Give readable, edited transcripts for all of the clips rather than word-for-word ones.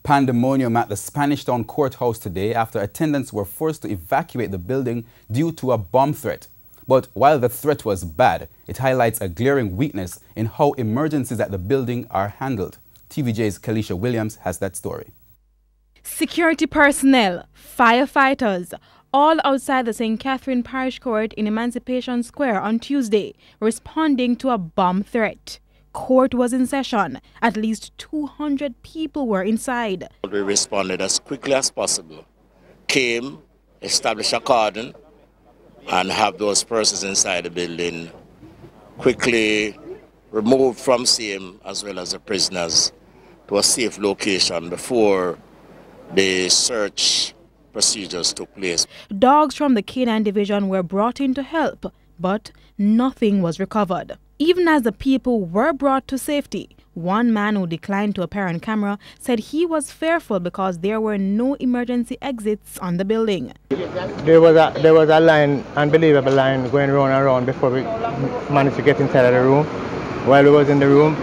Pandemonium at the Spanish Town courthouse today after attendants were forced to evacuate the building due to a bomb threat. But while the threat was bad, it highlights a glaring weakness in how emergencies at the building are handled. TVJ's Kalisha Williams has that story. Security personnel, firefighters, all outside the St. Catherine Parish Court in Emancipation Square on Tuesday, responding to a bomb threat. Court was in session. At least 200 people were inside. We responded as quickly as possible. Came, established a cordon, and have those persons inside the building quickly removed from same as well as the prisoners to a safe location before the search procedures took place. Dogs from the K9 division were brought in to help, but nothing was recovered. Even as the people were brought to safety, one man who declined to appear on camera said he was fearful because there were no emergency exits on the building. There was a line, unbelievable line, going round and round before we managed to get inside of the room. While we was in the room,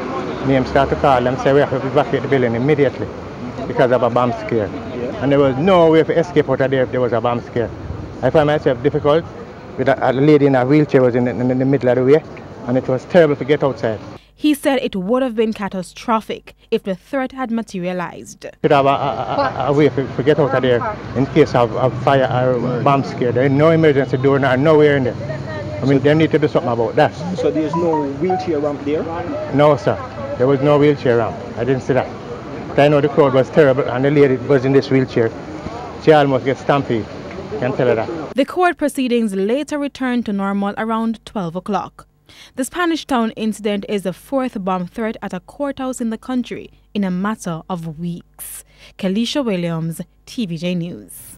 names started to call and say we have to evacuate the building immediately because of a bomb scare. And there was no way to escape out of there if there was a bomb scare. I found myself difficult with a lady in a wheelchair was in the middle of the way, and it was terrible to get outside. He said it would have been catastrophic if the threat had materialized. We should have a way to get out of there in case of fire or bomb scare. There is no emergency door now, nowhere in there. I mean, they need to do something about that. So there's no wheelchair ramp there? No, sir. There was no wheelchair ramp. I didn't see that. But I know the crowd was terrible, and the lady was in this wheelchair. She almost gets stampeded. I can tell her that. The court proceedings later returned to normal around 12 o'clock. The Spanish Town incident is the fourth bomb threat at a courthouse in the country in a matter of weeks. Kalisha Williams, TVJ News.